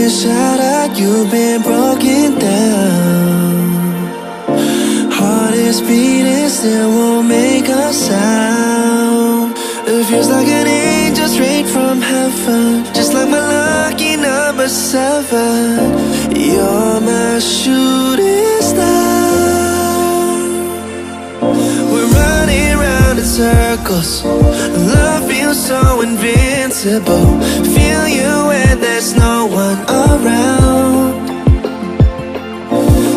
been shattered, you've been broken down. Heart is beating, still won't make a sound. It feels like an angel straight from heaven, just like my lucky number 7. You're my shooting star. We're running round in circles, love feels so invincible. Feel you when there's no one around.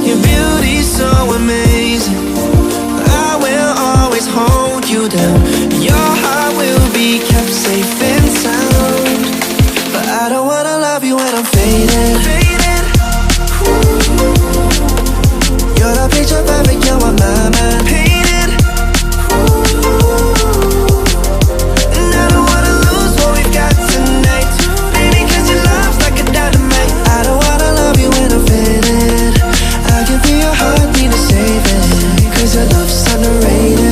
Your beauty's so amazing, I will always hold you down. Your heart will be kept safe and sound. But I don't wanna love you when I'm faded. You're the picture perfect, you're on my mind. Painted. And I don't wanna lose what we've got tonight, baby, cause your love's like a dynamite. I don't wanna love you when I'm faded. I can feel your heart need to save it, cause your love's underrated.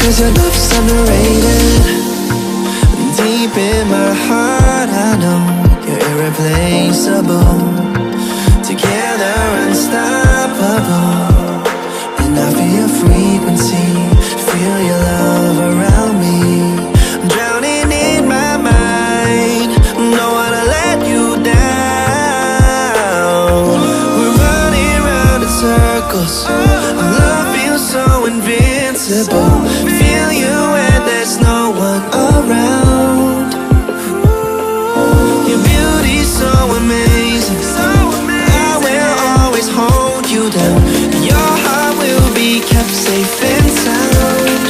Cause your love's underrated. Deep in my heart I know you're irreplaceable. Together unstoppable. And I feel your frequency, feel your love around me. I'm drowning in my mind, don't wanna let you down. We're running round in circles, love feels so invincible. Feel you when there's no one around. Your beauty's so amazing, I will always hold you down. Your heart will be kept safe and sound.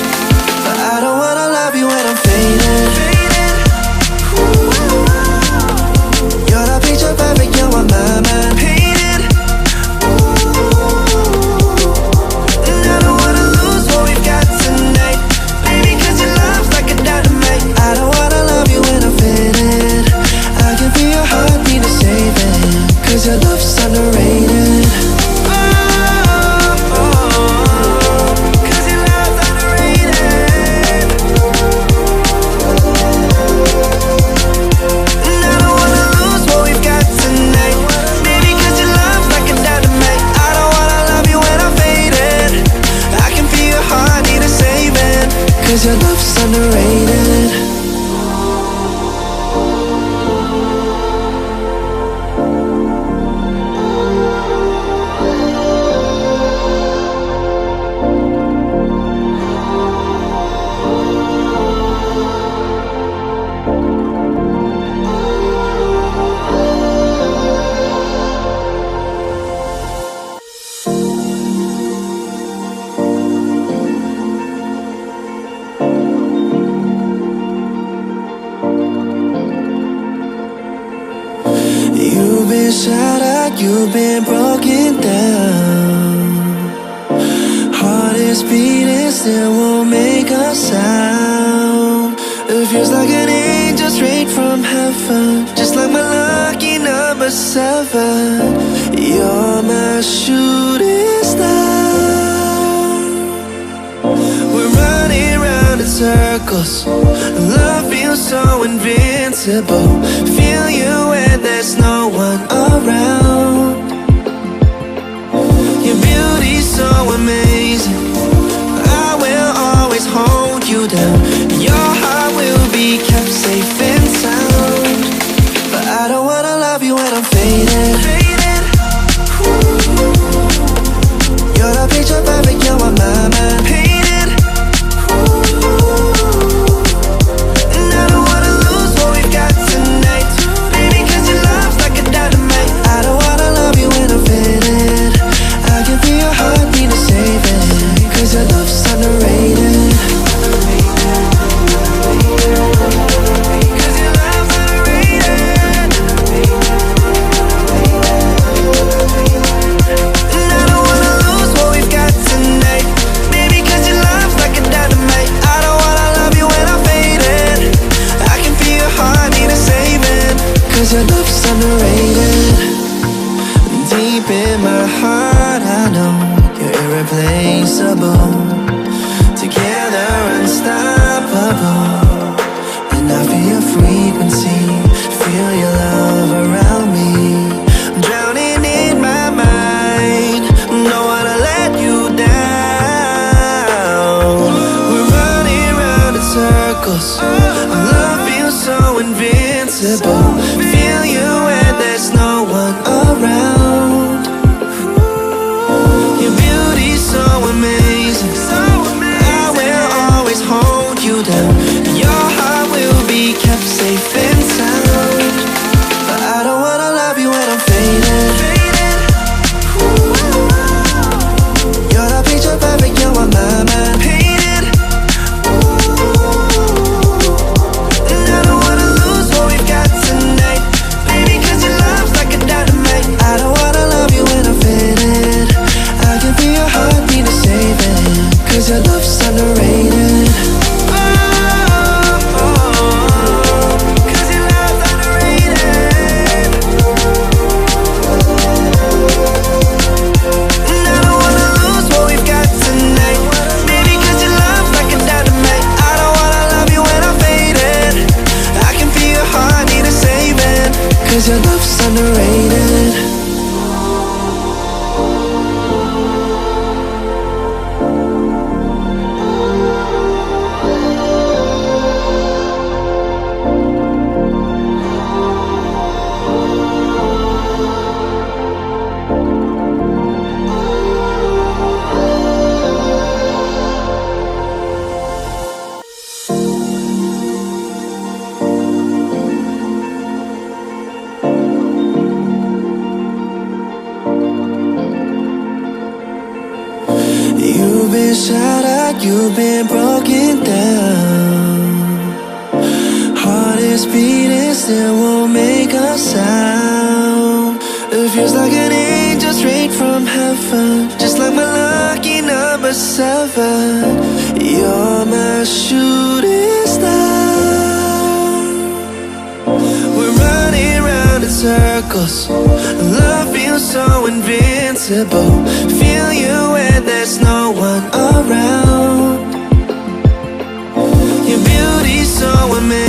But I don't wanna love you when I'm faded. You're the picture perfect, you're on my mind. Painted. And I don't wanna lose what we've got tonight, baby, cause your love's like a dynamite. I don't wanna love you when I'm faded. I can feel your heart need to save it, cause your love's underrated. Cause your love's underrated. And I don't wanna lose what we've got tonight, baby, cause your love's like a dynamite. I don't wanna love you when I'm faded. I can feel your heart need a saving, cause your love's underrated. You've been shattered, you've been broken down. Heart is beating, still won't make a sound. It feels like an angel straight from heaven, just like my lucky number 7. You're my shooting star. We're running round in circles, love feels so invincible. Feel you when there's no one around. Your beauty's so amazing, I will always hold you down. Your heart will be kept safe and sound. But I don't wanna love you when I'm faded. You're the picture perfect, you're on my mind. Painted. And I don't wanna lose what we've got tonight, baby, cause your love's like a dynamite. I don't wanna love you when I'm faded. I can feel your heart need to save it, your frequency, feel your love around me. I'm drowning in my mind, don't wanna let you down. We're running round in circles, our love feels so invincible. Feel you when there's no one around. Your beauty's so amazing, I will always hold you down. Your heart will be kept safe and sound. But I don't wanna love you when I'm faded. You're the picture perfect, you're on my mind. Painted. And I don't wanna lose what we've got tonight, baby, cause your love's like a dynamite. I don't wanna love you when I'm faded. I can feel your heartbeat to save it, cause your love's underrated. Cause your love's underrated. You've been shot at, you've been broken down. Heart is beating, still won't make a sound. It feels like an angel straight from heaven, just like my lucky number 7. You're my shooting star. We're running round in circles, love feels so invincible. Feel you when there's no one around. Your beauty's so amazing,